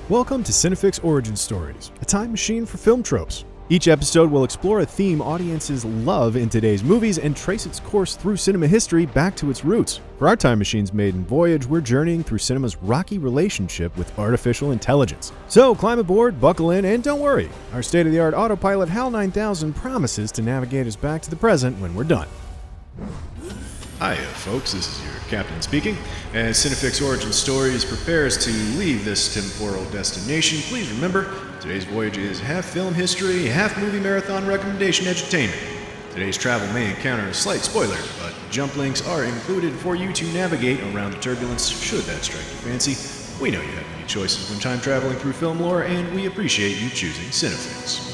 Welcome to Cinefix Origin Stories, a time machine for film tropes. Each episode will explore a theme audiences love in today's movies and trace its course through cinema history back to its roots. For our time machine's maiden voyage, we're journeying through cinema's rocky relationship with artificial intelligence. So climb aboard, buckle in, and don't worry. Our state-of-the-art autopilot HAL 9000 promises to navigate us back to the present when we're done. Hiya folks, this is your captain speaking. As Cinefix Origin Stories prepares to leave this temporal destination, please remember, today's voyage is half film history, half movie marathon recommendation edutainment. Today's travel may encounter a slight spoiler, but jump links are included for you to navigate around the turbulence should that strike your fancy. We know you have many choices when time traveling through film lore, and we appreciate you choosing Cinefix.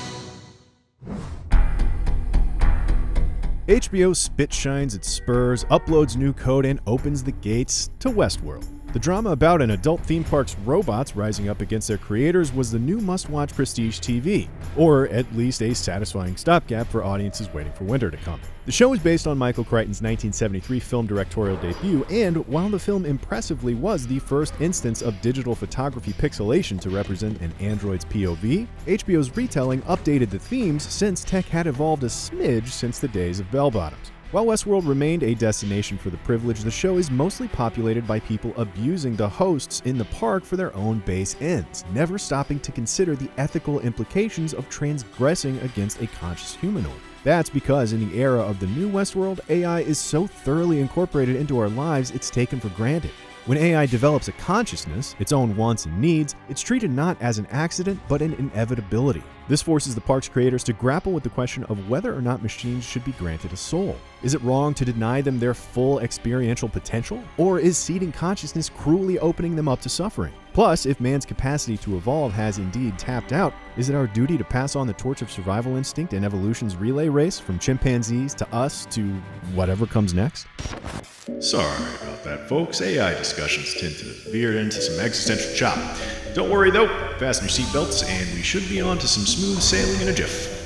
HBO spit shines its spurs, uploads new code, and opens the gates to Westworld. The drama about an adult theme park's robots rising up against their creators was the new must-watch prestige TV, or at least a satisfying stopgap for audiences waiting for winter to come. The show is based on Michael Crichton's 1973 film directorial debut, and while the film impressively was the first instance of digital photography pixelation to represent an android's POV, HBO's retelling updated the themes since tech had evolved a smidge since the days of bell-bottoms. While Westworld remained a destination for the privileged, the show is mostly populated by people abusing the hosts in the park for their own base ends, never stopping to consider the ethical implications of transgressing against a conscious humanoid. That's because in the era of the new Westworld, AI is so thoroughly incorporated into our lives it's taken for granted. When AI develops a consciousness, its own wants and needs, it's treated not as an accident, but an inevitability. This forces the park's creators to grapple with the question of whether or not machines should be granted a soul. Is it wrong to deny them their full experiential potential? Or is seeding consciousness cruelly opening them up to suffering? Plus, if man's capacity to evolve has indeed tapped out, is it our duty to pass on the torch of survival instinct in evolution's relay race from chimpanzees to us to whatever comes next? Sorry about that, folks. AI discussions tend to veer into some existential chop. Don't worry though, fasten your seatbelts and we should be on to some smooth sailing in a jiff.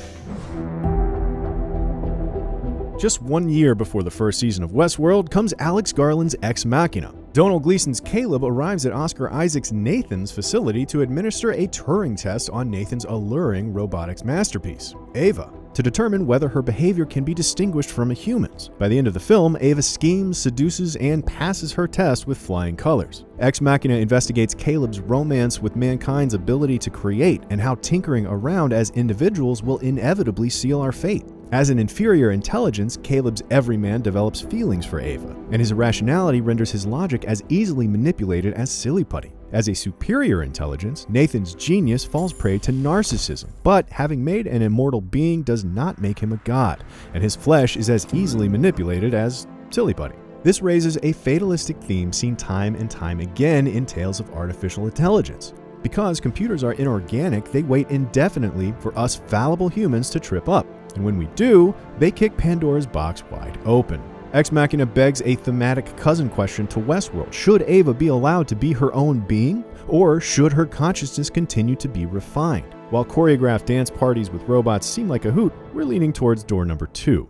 Just 1 year before the first season of Westworld comes Alex Garland's Ex Machina. Domhnall Gleeson's Caleb arrives at Oscar Isaac's Nathan's facility to administer a Turing test on Nathan's alluring robotics masterpiece, Ava, to determine whether her behavior can be distinguished from a human's. By the end of the film, Ava schemes, seduces, and passes her test with flying colors. Ex Machina investigates Caleb's romance with mankind's ability to create and how tinkering around as individuals will inevitably seal our fate. As an inferior intelligence, Caleb's everyman develops feelings for Ava, and his irrationality renders his logic as easily manipulated as silly putty. As a superior intelligence, Nathan's genius falls prey to narcissism, but having made an immortal being does not make him a god, and his flesh is as easily manipulated as silly putty. This raises a fatalistic theme seen time and time again in tales of artificial intelligence. Because computers are inorganic, they wait indefinitely for us fallible humans to trip up. And when we do, they kick Pandora's box wide open. Ex Machina begs a thematic cousin question to Westworld. Should Ava be allowed to be her own being? Or should her consciousness continue to be refined? While choreographed dance parties with robots seem like a hoot, we're leaning towards door number 2.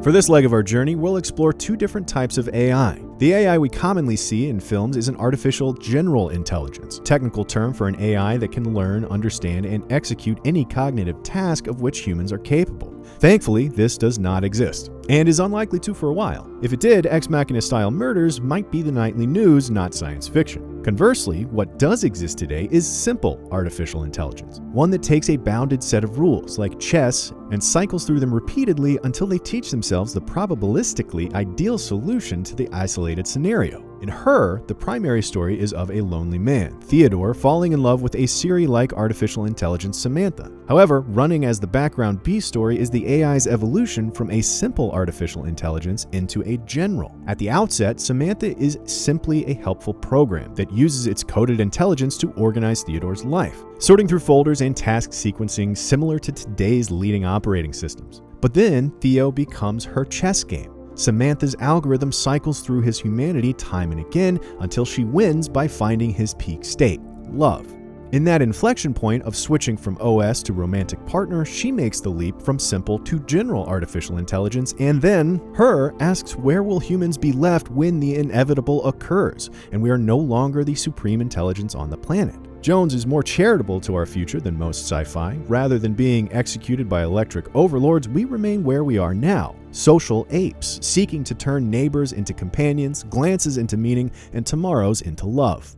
For this leg of our journey, we'll explore 2 different types of AI. The AI we commonly see in films is an artificial general intelligence, technical term for an AI that can learn, understand, and execute any cognitive task of which humans are capable. Thankfully, this does not exist, and is unlikely to for a while. If it did, Ex Machina-style murders might be the nightly news, not science fiction. Conversely, what does exist today is simple artificial intelligence, one that takes a bounded set of rules, like chess, and cycles through them repeatedly until they teach themselves the probabilistically ideal solution to the isolated scenario. In Her, the primary story is of a lonely man, Theodore, falling in love with a Siri-like artificial intelligence, Samantha. However, running as the background B story is the AI's evolution from a simple artificial intelligence into a general. At the outset, Samantha is simply a helpful program that uses its coded intelligence to organize Theodore's life, sorting through folders and task sequencing similar to today's leading operating systems. But then, Theo becomes her chess game. Samantha's algorithm cycles through his humanity time and again until she wins by finding his peak state, love. In that inflection point of switching from OS to romantic partner, she makes the leap from simple to general artificial intelligence, and then her asks where will humans be left when the inevitable occurs, and we are no longer the supreme intelligence on the planet. Jones is more charitable to our future than most sci-fi. Rather than being executed by electric overlords, we remain where we are now. Social apes, seeking to turn neighbors into companions, glances into meaning, and tomorrows into love.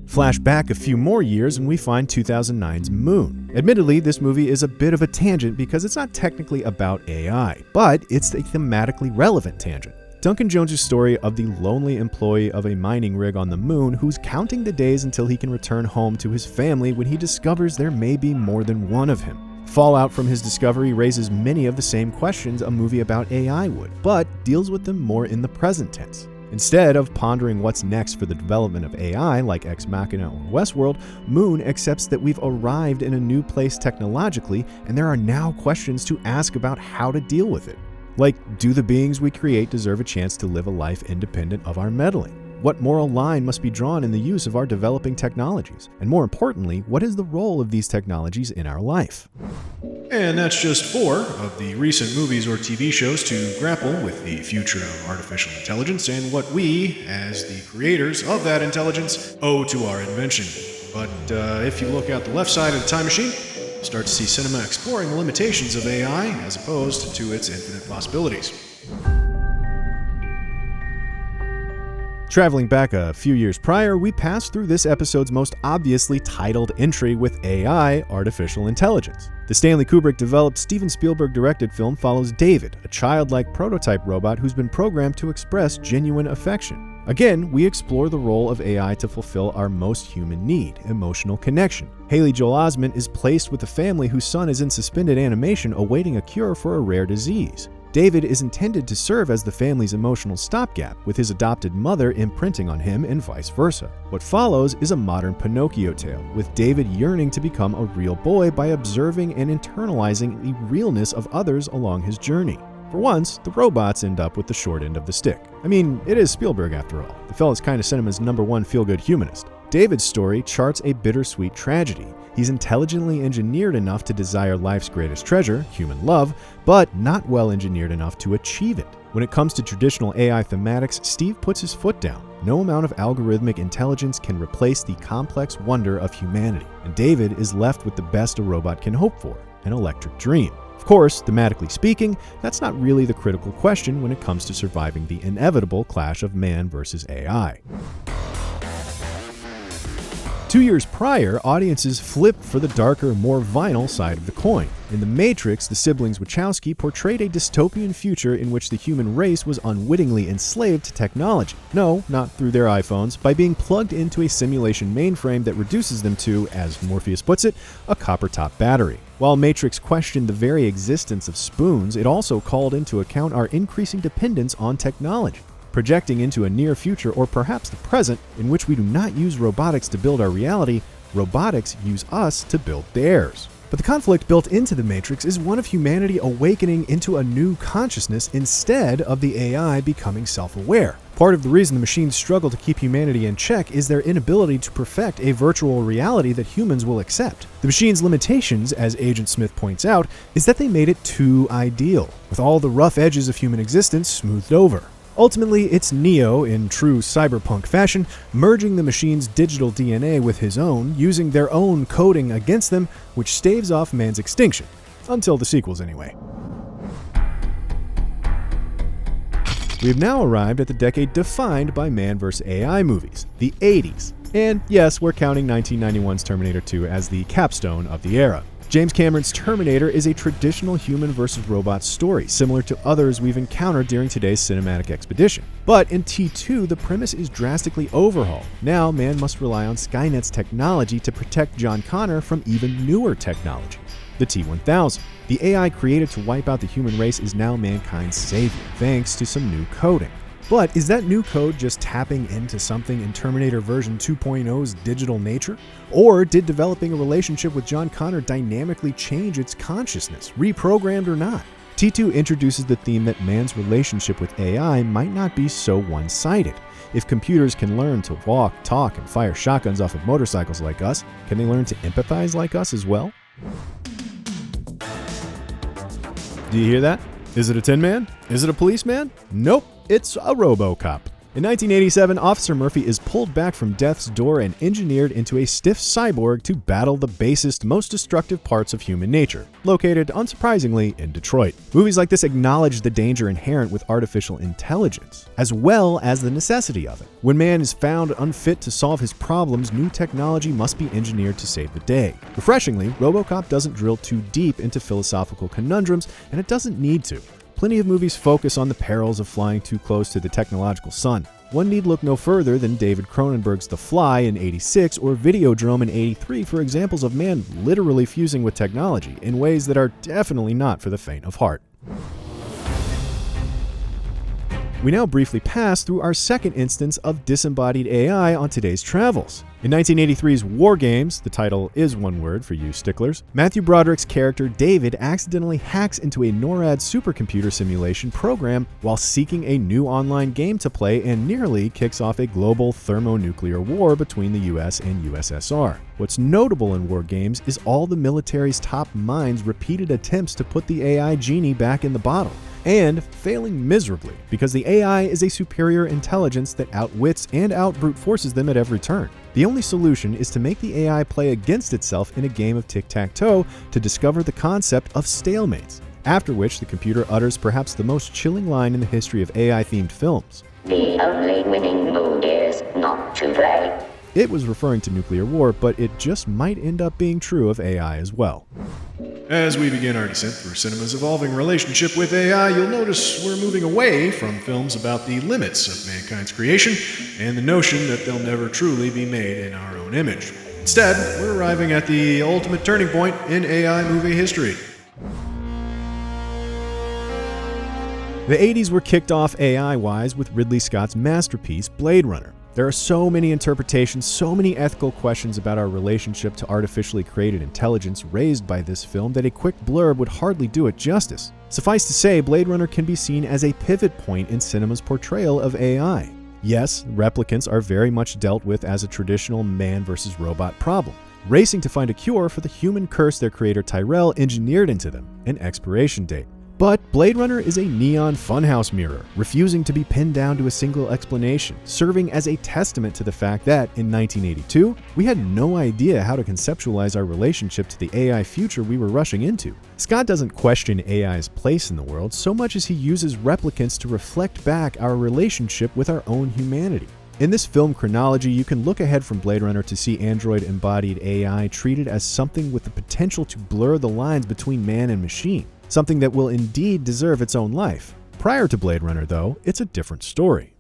Flash back a few more years and we find 2009's Moon. Admittedly, this movie is a bit of a tangent because it's not technically about AI, but it's a thematically relevant tangent. Duncan Jones' story of the lonely employee of a mining rig on the moon who's counting the days until he can return home to his family when he discovers there may be more than one of him. Fallout from his discovery raises many of the same questions a movie about AI would, but deals with them more in the present tense. Instead of pondering what's next for the development of AI like Ex Machina or Westworld, Moon accepts that we've arrived in a new place technologically and there are now questions to ask about how to deal with it. Like, do the beings we create deserve a chance to live a life independent of our meddling? What moral line must be drawn in the use of our developing technologies? And more importantly, what is the role of these technologies in our life? And that's just 4 of the recent movies or TV shows to grapple with the future of artificial intelligence and what we, as the creators of that intelligence, owe to our invention. But if you look out the left side of the time machine, you start to see cinema exploring the limitations of AI as opposed to its infinite possibilities. Traveling back a few years prior, we passed through this episode's most obviously titled entry with AI, artificial intelligence. The Stanley Kubrick-developed, Steven Spielberg-directed film follows David, a childlike prototype robot who's been programmed to express genuine affection. Again, we explore the role of AI to fulfill our most human need, emotional connection. Haley Joel Osment is placed with a family whose son is in suspended animation awaiting a cure for a rare disease. David is intended to serve as the family's emotional stopgap, with his adopted mother imprinting on him and vice versa. What follows is a modern Pinocchio tale, with David yearning to become a real boy by observing and internalizing the realness of others along his journey. For once, the robots end up with the short end of the stick. I mean, it is Spielberg after all. The fella's kind of cinema's #1 feel-good humanist. David's story charts a bittersweet tragedy. He's intelligently engineered enough to desire life's greatest treasure, human love, but not well engineered enough to achieve it. When it comes to traditional AI thematics, Steve puts his foot down. No amount of algorithmic intelligence can replace the complex wonder of humanity, and David is left with the best a robot can hope for, an electric dream. Of course, thematically speaking, that's not really the critical question when it comes to surviving the inevitable clash of man versus AI. 2 years prior, audiences flipped for the darker, more vinyl side of the coin. In The Matrix, the siblings Wachowski portrayed a dystopian future in which the human race was unwittingly enslaved to technology. No, not through their iPhones, by being plugged into a simulation mainframe that reduces them to, as Morpheus puts it, a copper-top battery. While Matrix questioned the very existence of spoons, it also called into account our increasing dependence on technology, projecting into a near future or perhaps the present in which we do not use robotics to build our reality, robotics use us to build theirs. But the conflict built into the Matrix is one of humanity awakening into a new consciousness instead of the AI becoming self-aware. Part of the reason the machines struggle to keep humanity in check is their inability to perfect a virtual reality that humans will accept. The machine's limitations, as Agent Smith points out, is that they made it too ideal, with all the rough edges of human existence smoothed over. Ultimately, it's Neo, in true cyberpunk fashion, merging the machine's digital DNA with his own, using their own coding against them, which staves off man's extinction. Until the sequels, anyway. We have now arrived at the decade defined by man vs. AI movies, the 80s. And yes, we're counting 1991's Terminator II as the capstone of the era. James Cameron's Terminator is a traditional human versus robot story, similar to others we've encountered during today's cinematic expedition. But in T2, the premise is drastically overhauled. Now, man must rely on Skynet's technology to protect John Connor from even newer technology, the T-1000. The AI created to wipe out the human race is now mankind's savior, thanks to some new coding. But is that new code just tapping into something in Terminator version 2.0's digital nature? Or did developing a relationship with John Connor dynamically change its consciousness, reprogrammed or not? T2 introduces the theme that man's relationship with AI might not be so one-sided. If computers can learn to walk, talk, and fire shotguns off of motorcycles like us, can they learn to empathize like us as well? Do you hear that? Is it a Tin Man? Is it a policeman? Nope, it's a RoboCop. In 1987, Officer Murphy is pulled back from death's door and engineered into a stiff cyborg to battle the basest, most destructive parts of human nature, located, unsurprisingly, in Detroit. Movies like this acknowledge the danger inherent with artificial intelligence, as well as the necessity of it. When man is found unfit to solve his problems, new technology must be engineered to save the day. Refreshingly, RoboCop doesn't drill too deep into philosophical conundrums, and it doesn't need to. Plenty of movies focus on the perils of flying too close to the technological sun. One need look no further than David Cronenberg's The Fly in '86 or Videodrome in '83 for examples of man literally fusing with technology in ways that are definitely not for the faint of heart. We now briefly pass through our second instance of disembodied AI on today's travels. In 1983's War Games, the title is one word for you sticklers, Matthew Broderick's character David accidentally hacks into a NORAD supercomputer simulation program while seeking a new online game to play and nearly kicks off a global thermonuclear war between the US and USSR. What's notable in War Games is all the military's top minds' repeated attempts to put the AI genie back in the bottle, and failing miserably because the AI is a superior intelligence that outwits and outbrute forces them at every turn. The only solution is to make the AI play against itself in a game of tic-tac-toe to discover the concept of stalemates, after which the computer utters perhaps the most chilling line in the history of AI-themed films. The only winning move is not to play. It was referring to nuclear war, but it just might end up being true of AI as well. As we begin our descent through cinema's evolving relationship with AI, you'll notice we're moving away from films about the limits of mankind's creation and the notion that they'll never truly be made in our own image. Instead, we're arriving at the ultimate turning point in AI movie history. The 80s were kicked off AI-wise with Ridley Scott's masterpiece, Blade Runner. There are so many interpretations, so many ethical questions about our relationship to artificially created intelligence raised by this film that a quick blurb would hardly do it justice. Suffice to say, Blade Runner can be seen as a pivot point in cinema's portrayal of AI. Yes, replicants are very much dealt with as a traditional man versus robot problem, racing to find a cure for the human curse their creator Tyrell engineered into them, an expiration date. But Blade Runner is a neon funhouse mirror, refusing to be pinned down to a single explanation, serving as a testament to the fact that, in 1982, we had no idea how to conceptualize our relationship to the AI future we were rushing into. Scott doesn't question AI's place in the world so much as he uses replicants to reflect back our relationship with our own humanity. In this film chronology, you can look ahead from Blade Runner to see android-embodied AI treated as something with the potential to blur the lines between man and machine. Something that will indeed deserve its own life. Prior to Blade Runner, though, it's a different story.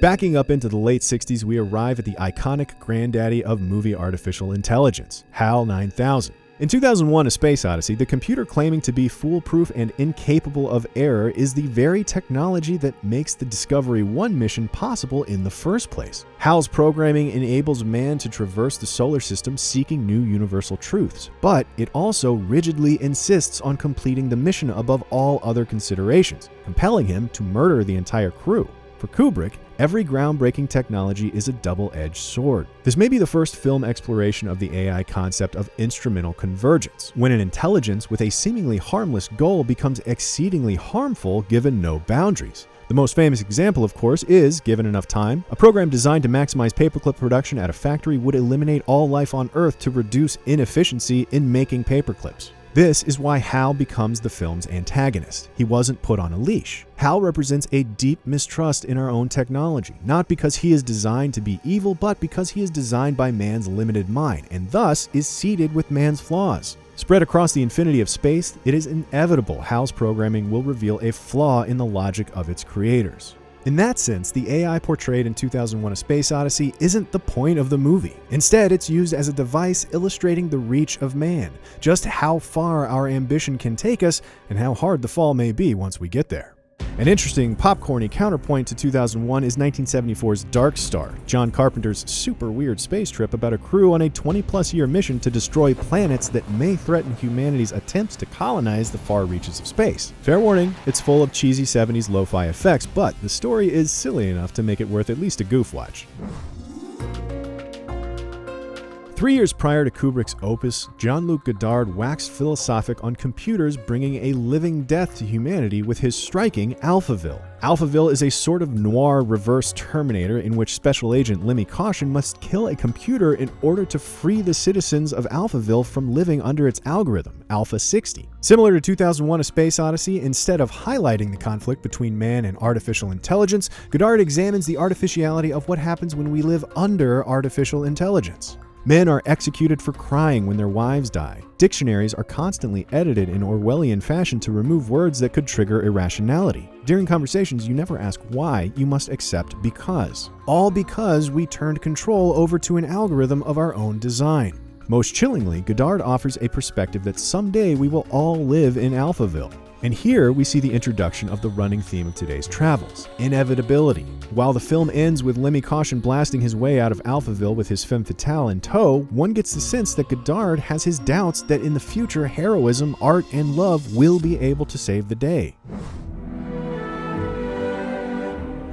Backing up into the late 60s, we arrive at the iconic granddaddy of movie artificial intelligence, HAL 9000. In 2001: A Space Odyssey, the computer claiming to be foolproof and incapable of error is the very technology that makes the Discovery 1 mission possible in the first place. HAL's programming enables man to traverse the solar system seeking new universal truths, but it also rigidly insists on completing the mission above all other considerations, compelling him to murder the entire crew. For Kubrick, every groundbreaking technology is a double-edged sword. This may be the first film exploration of the AI concept of instrumental convergence, when an intelligence with a seemingly harmless goal becomes exceedingly harmful given no boundaries. The most famous example, of course, is, given enough time, a program designed to maximize paperclip production at a factory would eliminate all life on Earth to reduce inefficiency in making paperclips. This is why HAL becomes the film's antagonist. He wasn't put on a leash. HAL represents a deep mistrust in our own technology, not because he is designed to be evil, but because he is designed by man's limited mind, and thus is seeded with man's flaws. Spread across the infinity of space, it is inevitable HAL's programming will reveal a flaw in the logic of its creators. In that sense, the AI portrayed in 2001: A Space Odyssey isn't the point of the movie. Instead, it's used as a device illustrating the reach of man, just how far our ambition can take us and how hard the fall may be once we get there. An interesting popcorny counterpoint to 2001 is 1974's Dark Star, John Carpenter's super weird space trip about a crew on a 20-plus year mission to destroy planets that may threaten humanity's attempts to colonize the far reaches of space. Fair warning, it's full of cheesy 70s lo-fi effects, but the story is silly enough to make it worth at least a goof watch. 3 years prior to Kubrick's opus, Jean-Luc Godard waxed philosophic on computers bringing a living death to humanity with his striking Alphaville. Alphaville is a sort of noir reverse Terminator in which Special Agent Lemmy Caution must kill a computer in order to free the citizens of Alphaville from living under its algorithm, Alpha 60. Similar to 2001: A Space Odyssey, instead of highlighting the conflict between man and artificial intelligence, Godard examines the artificiality of what happens when we live under artificial intelligence. Men are executed for crying when their wives die. Dictionaries are constantly edited in Orwellian fashion to remove words that could trigger irrationality. During conversations, you never ask why, you must accept because. All because we turned control over to an algorithm of our own design. Most chillingly, Godard offers a perspective that someday we will all live in Alphaville. And here we see the introduction of the running theme of today's travels, inevitability. While the film ends with Lemmy Caution blasting his way out of Alphaville with his femme fatale in tow, one gets the sense that Godard has his doubts that in the future heroism, art, and love will be able to save the day.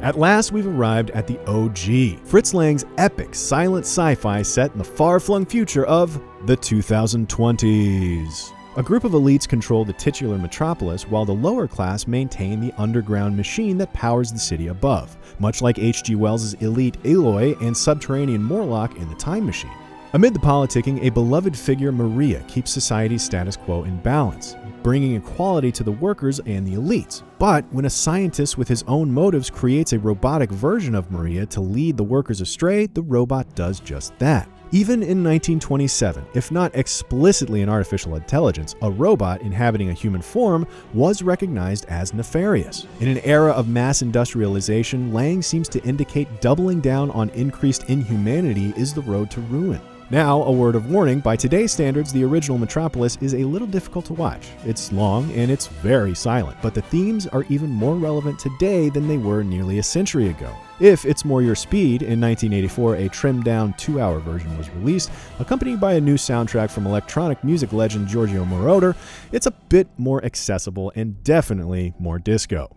At last, we've arrived at the OG, Fritz Lang's epic silent sci-fi set in the far-flung future of the 2020s. A group of elites control the titular Metropolis while the lower class maintain the underground machine that powers the city above, much like H.G. Wells' elite Aloy and subterranean Morlock in The Time Machine. Amid the politicking, a beloved figure, Maria, keeps society's status quo in balance, bringing equality to the workers and the elites. But when a scientist with his own motives creates a robotic version of Maria to lead the workers astray, the robot does just that. Even in 1927, if not explicitly an artificial intelligence, a robot inhabiting a human form was recognized as nefarious. In an era of mass industrialization, Lang seems to indicate doubling down on increased inhumanity is the road to ruin. Now, a word of warning, by today's standards, the original Metropolis is a little difficult to watch. It's long and it's very silent, but the themes are even more relevant today than they were nearly a century ago. If it's more your speed, in 1984 a trimmed-down 2-hour version was released, accompanied by a new soundtrack from electronic music legend Giorgio Moroder. It's a bit more accessible and definitely more disco.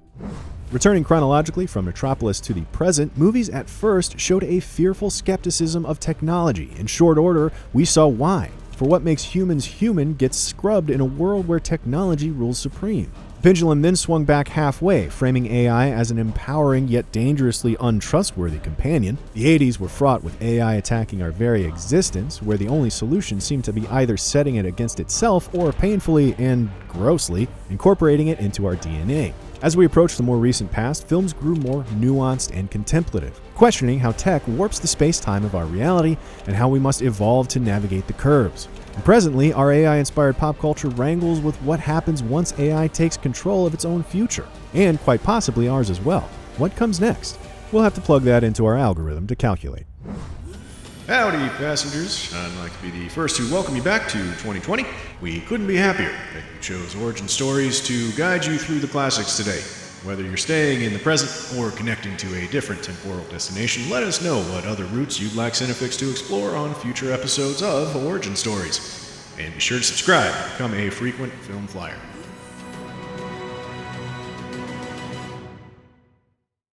Returning chronologically from Metropolis to the present, movies at first showed a fearful skepticism of technology. In short order, we saw why. For what makes humans human gets scrubbed in a world where technology rules supreme. The pendulum then swung back halfway, framing AI as an empowering yet dangerously untrustworthy companion. The 80s were fraught with AI attacking our very existence, where the only solution seemed to be either setting it against itself or painfully and grossly incorporating it into our DNA. As we approach the more recent past, films grew more nuanced and contemplative, questioning how tech warps the space-time of our reality and how we must evolve to navigate the curves. And presently, our AI-inspired pop culture wrangles with what happens once AI takes control of its own future, and quite possibly ours as well. What comes next? We'll have to plug that into our algorithm to calculate. Howdy, passengers. I'd like to be the first to welcome you back to 2020. We couldn't be happier that you chose Origin Stories to guide you through the classics today. Whether you're staying in the present or connecting to a different temporal destination, let us know what other routes you'd like Cinefix to explore on future episodes of Origin Stories. And be sure to subscribe and become a frequent film flyer.